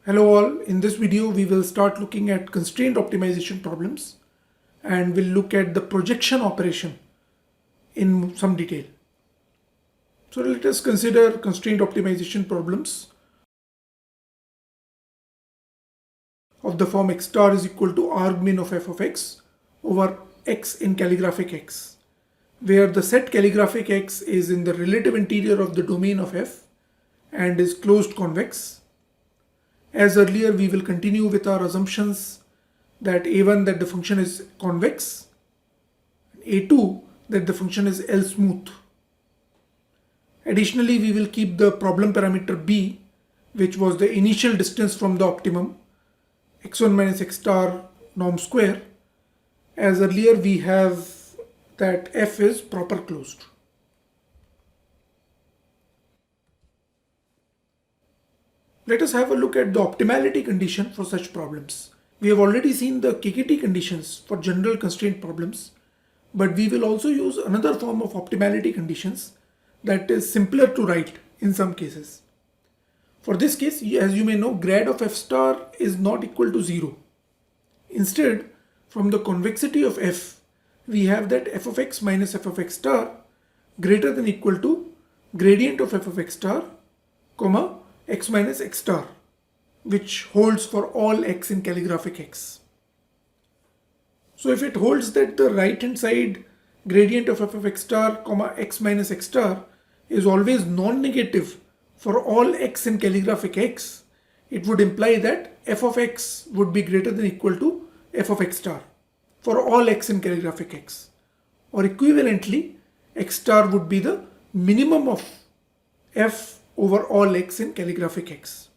Hello all, in this video we will start looking at constraint optimization problems and we'll look at the projection operation in some detail. So let us consider constraint optimization problems of the form x star is equal to argmin of f of x over x in calligraphic x, where the set calligraphic x is in the relative interior of the domain of f and is closed convex. As earlier, we will continue with our assumptions that a1 that the function is convex, a2 that the function is L smooth. Additionally, we will keep the problem parameter b, which was the initial distance from the optimum, x1 minus x star norm square. As earlier, we have that f is proper closed. Let us have a look at the optimality condition for such problems. We have already seen the KKT conditions for general constraint problems, but we will also use another form of optimality conditions that is simpler to write in some cases. For this case, as you may know, grad of f star is not equal to 0. Instead, from the convexity of f, we have that f of x minus f of x star greater than equal to gradient of f of x star, comma, x minus x star, which holds for all x in calligraphic x. So if it holds that the right hand side gradient of f of x star, comma, x minus x star is always non-negative for all x in calligraphic x, it would imply that f of x would be greater than equal to f of x star for all x in calligraphic x. Or equivalently, x star would be the minimum of f over all x in calligraphic x.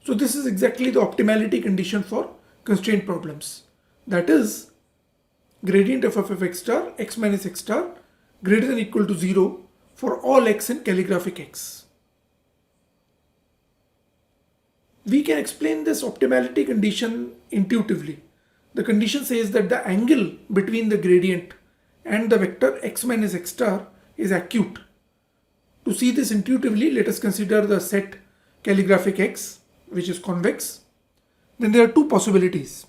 So this is exactly the optimality condition for constraint problems. That is, gradient of f of x star, x minus x star greater than equal to 0 for all x in calligraphic x. We can explain this optimality condition intuitively. The condition says that the angle between the gradient and the vector x minus x star is acute. To see this intuitively, let us consider the set calligraphic x, which is convex. Then there are two possibilities.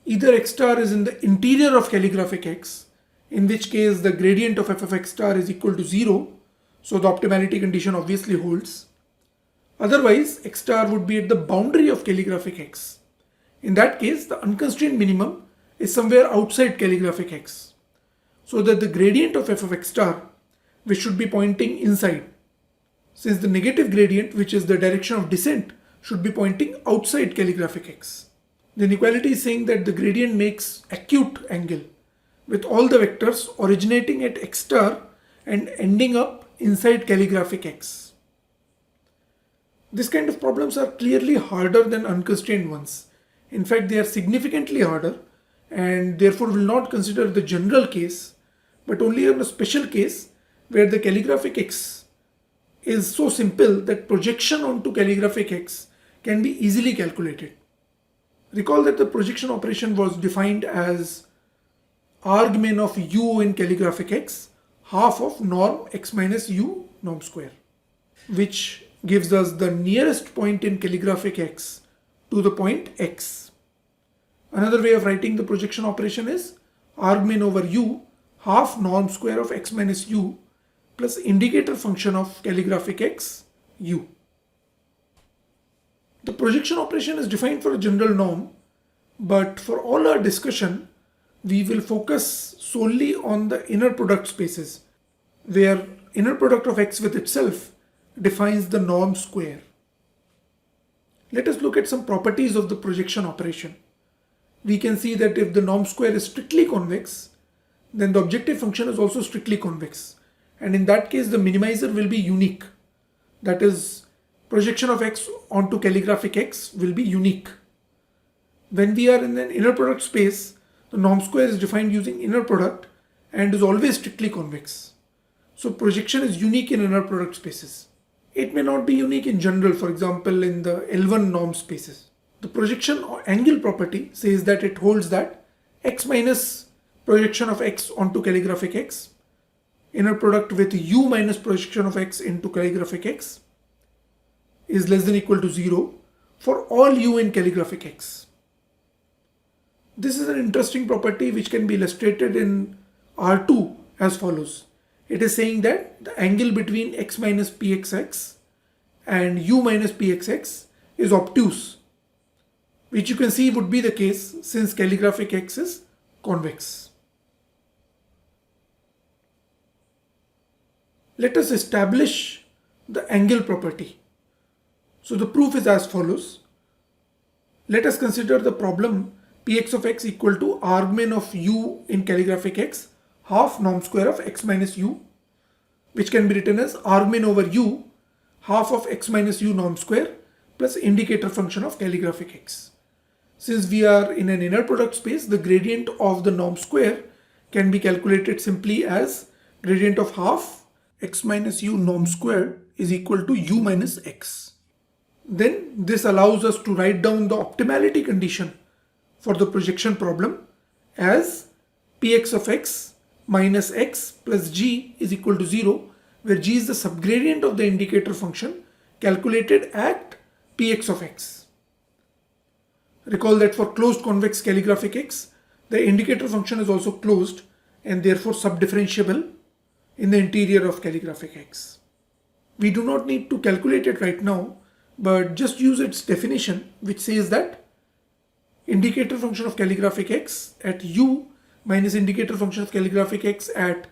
Either x star is in the interior of calligraphic x, in which case the gradient of f of x star is equal to 0, so the optimality condition obviously holds. Otherwise, x star would be at the boundary of calligraphic x. In that case, the unconstrained minimum is somewhere outside calligraphic x, so that the gradient of f of x star, which should be pointing inside, since the negative gradient, which is the direction of descent, should be pointing outside calligraphic x. The inequality is saying that the gradient makes acute angle with all the vectors originating at x star and ending up inside calligraphic x. This kind of problems are clearly harder than unconstrained ones. In fact, they are significantly harder and therefore will not consider the general case, but only in a special case where the calligraphic x is so simple that projection onto calligraphic x can be easily calculated. Recall that the projection operation was defined as argmin of u in calligraphic x, half of norm x minus u norm square, which gives us the nearest point in calligraphic x to the point x. Another way of writing the projection operation is argmin over u, half norm square of x minus u plus indicator function of calligraphic x, u. The projection operation is defined for a general norm, but for all our discussion, we will focus solely on the inner product spaces, where inner product of x with itself defines the norm square. Let us look at some properties of the projection operation. We can see that if the norm square is strictly convex, then the objective function is also strictly convex. And in that case, the minimizer will be unique. That is, projection of x onto calligraphic x will be unique. When we are in an inner product space, the norm square is defined using inner product and is always strictly convex. So projection is unique in inner product spaces. It may not be unique in general, for example, in the L1 norm spaces. The projection angle property says that it holds that x minus projection of x onto calligraphic x, inner product with u minus projection of x into calligraphic x, is less than equal to 0 for all u in calligraphic X. This is an interesting property which can be illustrated in R2 as follows. It is saying that the angle between x minus pxx and u minus pxx is obtuse, which you can see would be the case since calligraphic X is convex. Let us establish the angle property. So the proof is as follows. Let us consider the problem px of x equal to argmin of u in calligraphic X half norm square of x minus u, which can be written as argmin over u half of x minus u norm square plus indicator function of calligraphic X. Since we are in an inner product space, the gradient of the norm square can be calculated simply as gradient of half x minus u norm square is equal to u minus x. Then this allows us to write down the optimality condition for the projection problem as px of x minus x plus g is equal to 0, where g is the subgradient of the indicator function calculated at px of x. Recall that for closed convex calligraphic X, the indicator function is also closed and therefore subdifferentiable in the interior of calligraphic X. We do not need to calculate it right now, but just use its definition, which says that indicator function of calligraphic X at u minus indicator function of calligraphic X at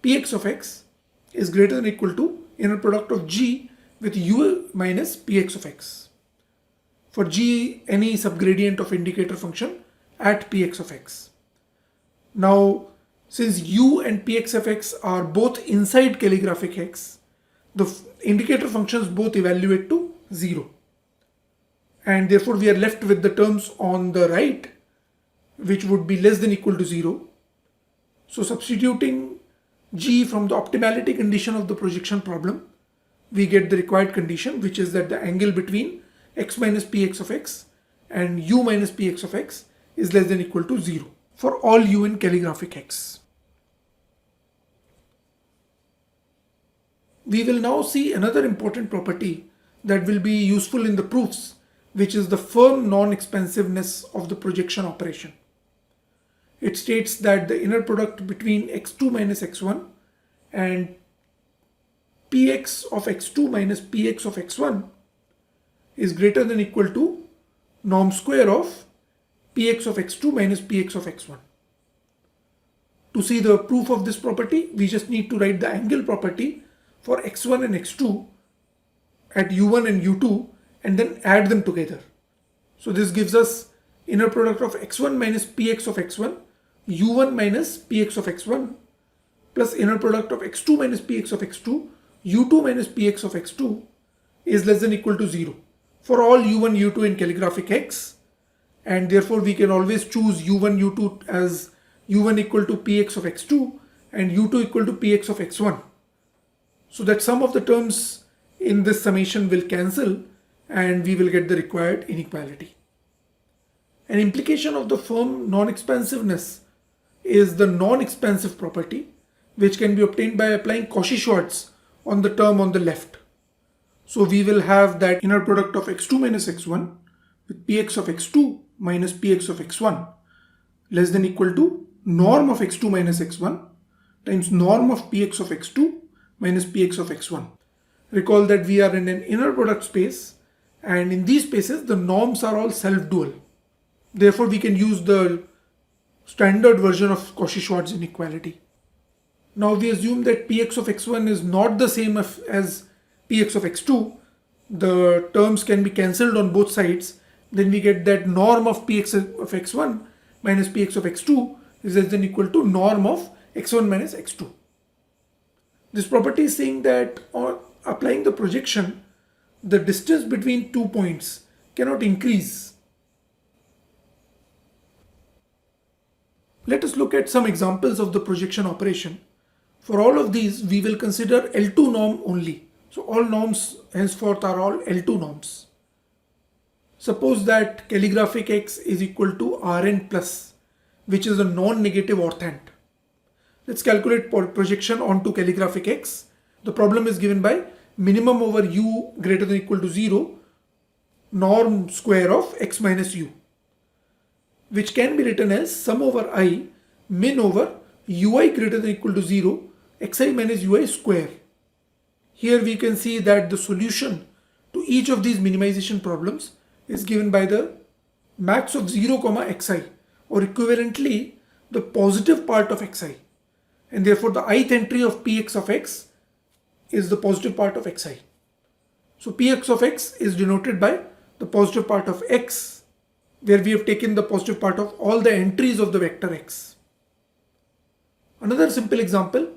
px of x is greater than or equal to inner product of g with u minus px of x. For g, any subgradient of indicator function at px of x. Now, since u and px of x are both inside calligraphic X, the indicator functions both evaluate to 0. And therefore we are left with the terms on the right, which would be less than or equal to 0. So substituting g from the optimality condition of the projection problem, we get the required condition, which is that the angle between x minus px of x and u minus px of x is less than or equal to 0 for all u in calligraphic X. We will now see another important property that will be useful in the proofs, which is the firm non-expansiveness of the projection operation. It states that the inner product between x2 minus x1 and px of x2 minus px of x1 is greater than or equal to norm square of px of x2 minus px of x1. To see the proof of this property, we just need to write the angle property for x1 and x2 at u1 and u2 and then add them together. So this gives us inner product of x1 minus px of x1, u1 minus px of x1 plus inner product of x2 minus px of x2, u2 minus px of x2 is less than or equal to 0 for all u1, u2 in calligraphic X, and therefore we can always choose u1, u2 as u1 equal to px of x2 and u2 equal to px of x1, so that some of the terms in this summation will cancel and we will get the required inequality. An implication of the firm non-expansiveness is the non-expansive property, which can be obtained by applying Cauchy-Schwarz on the term on the left. So we will have that inner product of x2 minus x1 with px of x2 minus px of x1 less than or equal to norm of x2 minus x1 times norm of px of x2 minus px of x1. Recall that we are in an inner product space, and in these spaces the norms are all self-dual. Therefore we can use the standard version of Cauchy-Schwarz inequality. Now we assume that px of x1 is not the same as px of x2. The terms can be cancelled on both sides. Then we get that norm of px of x1 minus px of x2 is less than or equal to norm of x1 minus x2. This property is saying that on applying the projection, the distance between 2 points cannot increase. Let us look at some examples of the projection operation. For all of these, we will consider L2 norm only. So all norms henceforth are all L2 norms. Suppose that calligraphic X is equal to Rn plus, which is a non-negative orthant. Let's calculate projection onto calligraphic X. The problem is given by minimum over u greater than or equal to 0 norm square of x minus u, which can be written as sum over I min over ui greater than or equal to 0 xi minus ui square. Here we can see that the solution to each of these minimization problems is given by the max of 0 comma xi, or equivalently the positive part of xi, and therefore the ith entry of px of x is the positive part of xi. So px of x is denoted by the positive part of x, where we have taken the positive part of all the entries of the vector x. Another simple example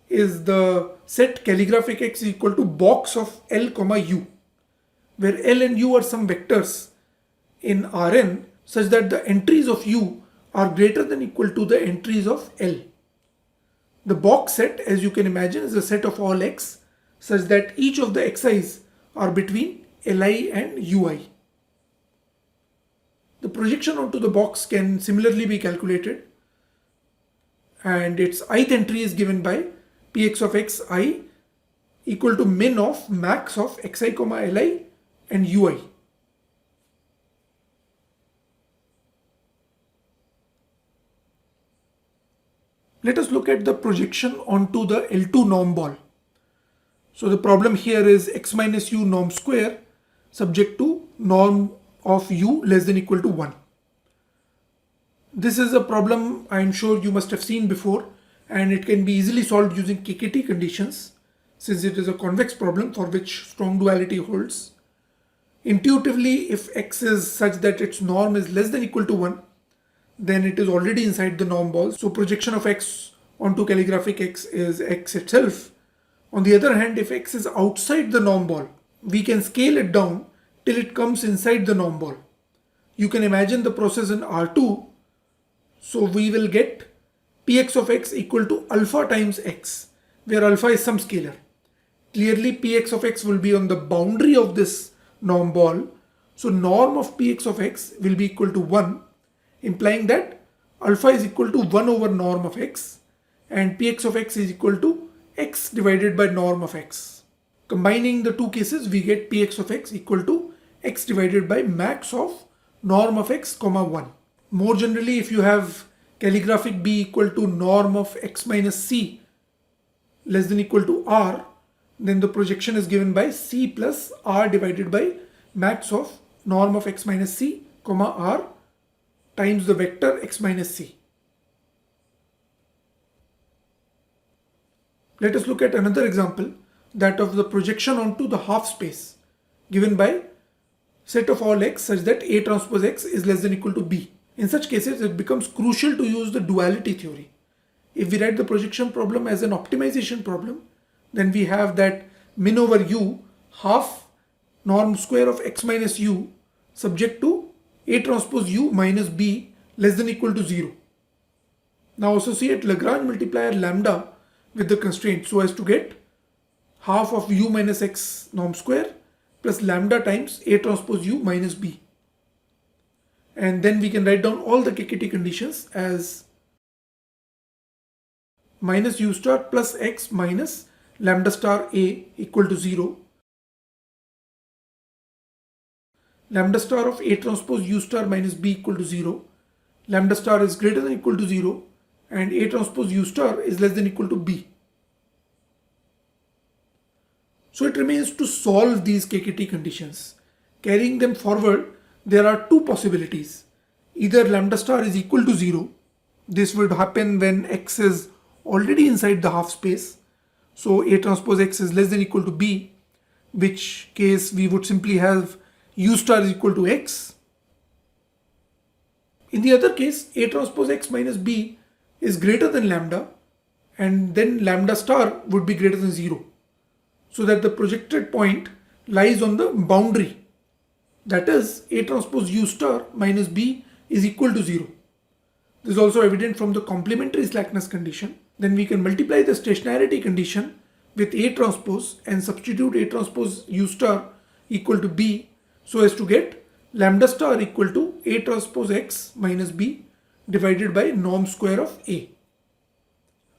is the set calligraphic x is equal to box of L comma u, where L and u are some vectors in Rn such that the entries of u are greater than or equal to the entries of L. The box set, as you can imagine, is a set of all x such that each of the xi's are between Li and ui. The projection onto the box can similarly be calculated, and its ith entry is given by px of xi equal to min of max of xi comma li and ui. Let us look at the projection onto the L2 norm ball. So the problem here is x minus u norm square subject to norm of u less than or equal to 1. This is a problem I am sure you must have seen before, and it can be easily solved using KKT conditions, since it is a convex problem for which strong duality holds. Intuitively, if x is such that its norm is less than or equal to 1, then it is already inside the norm ball. So projection of x onto calligraphic x is x itself. On the other hand, if x is outside the norm ball, we can scale it down till it comes inside the norm ball. You can imagine the process in R2. So we will get px of x equal to alpha times x, where alpha is some scalar. Clearly px of x will be on the boundary of this norm ball. So norm of px of x will be equal to 1, implying that alpha is equal to 1 over norm of x, and px of x is equal to x divided by norm of x. Combining the two cases, we get px of x equal to x divided by max of norm of x comma 1. More generally, if you have calligraphic b equal to norm of x minus c less than or equal to r, then the projection is given by c plus r divided by max of norm of x minus c comma r times the vector x minus c. Let us look at another example, that of the projection onto the half space given by set of all x such that A transpose x is less than or equal to b. In such cases, it becomes crucial to use the duality theory. If we write the projection problem as an optimization problem, then we have that min over u half norm square of x minus u subject to A transpose u minus b less than or equal to 0. Now associate Lagrange multiplier lambda with the constraint so as to get half of u minus x norm square plus lambda times A transpose u minus b. And then we can write down all the KKT conditions as minus u star plus x minus lambda star A equal to 0. Lambda star of A transpose u star minus b equal to 0. Lambda star is greater than or equal to 0, and A transpose u star is less than or equal to b. So it remains to solve these KKT conditions. Carrying them forward, there are two possibilities. Either lambda star is equal to 0. This would happen when x is already inside the half space. So A transpose x is less than or equal to b, which case we would simply have u star is equal to x. In the other case, A transpose x minus b is greater than lambda, and then lambda star would be greater than 0. So that the projected point lies on the boundary. That is, A transpose u star minus b is equal to 0. This is also evident from the complementary slackness condition. Then we can multiply the stationarity condition with A transpose and substitute A transpose u star equal to b so as to get lambda star equal to A transpose x minus b divided by norm square of A.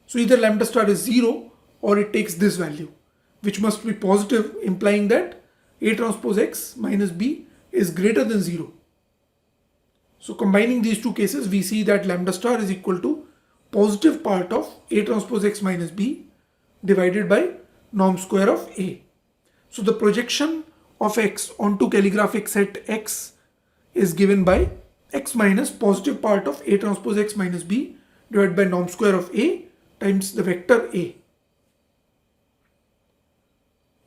So either lambda star is 0 or it takes this value, which must be positive, implying that A transpose x minus b is greater than 0. So combining these two cases, we see that lambda star is equal to positive part of A transpose X minus B divided by norm square of A. So the projection of X onto calligraphic set X is given by X minus positive part of A transpose X minus B divided by norm square of A times the vector A.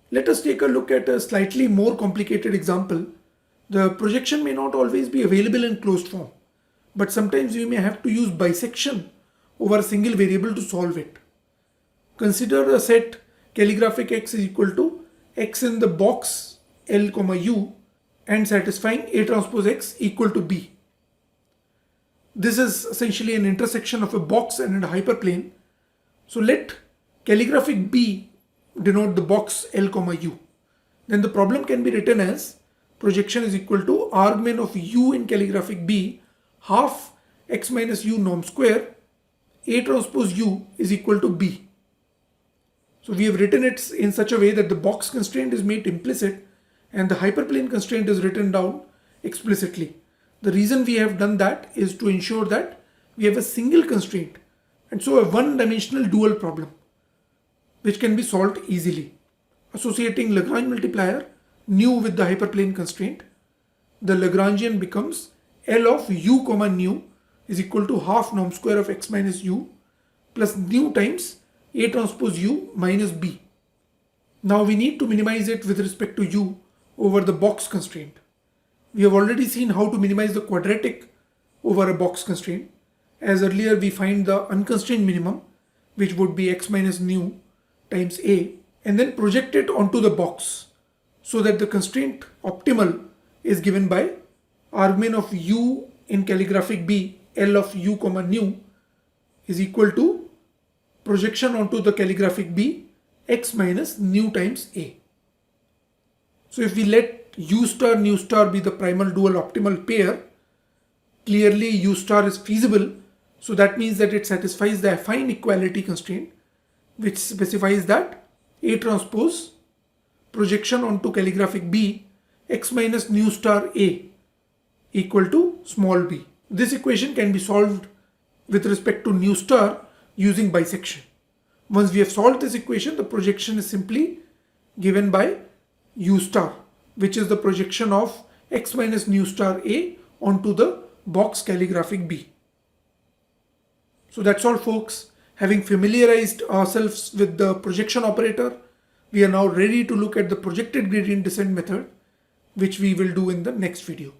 Let us take a look at a slightly more complicated example. The projection may not always be available in closed form, but sometimes we may have to use bisection over a single variable to solve it. Consider a set calligraphic X is equal to X in the box L, U and satisfying A transpose X equal to B. This is essentially an intersection of a box and a hyperplane. So let calligraphic B denote the box L, U. Then the problem can be written as projection is equal to argmin of U in calligraphic B half X minus U norm square A transpose U is equal to B. So we have written it in such a way that the box constraint is made implicit and the hyperplane constraint is written down explicitly. The reason we have done that is to ensure that we have a single constraint and so a one-dimensional dual problem which can be solved easily. Associating Lagrange multiplier nu with the hyperplane constraint, the Lagrangian becomes L of U comma nu is equal to half norm square of X minus U plus nu times A transpose U minus B. Now we need to minimize it with respect to U over the box constraint. We have already seen how to minimize the quadratic over a box constraint. As earlier we find the unconstrained minimum, which would be X minus nu times A, and then project it onto the box so that the constraint optimal is given by argmin of U in calligraphic B L of U comma nu is equal to projection onto the calligraphic B X minus nu times A. So if we let U star nu star be the primal dual optimal pair, clearly U star is feasible. So that means that it satisfies the affine equality constraint, which specifies that A transpose projection onto calligraphic B X minus nu star A equal to small b. This equation can be solved with respect to nu star using bisection. Once we have solved this equation, the projection is simply given by U star, which is the projection of X minus nu star A onto the box calligraphic B. So that's all, folks. Having familiarized ourselves with the projection operator, we are now ready to look at the projected gradient descent method, which we will do in the next video.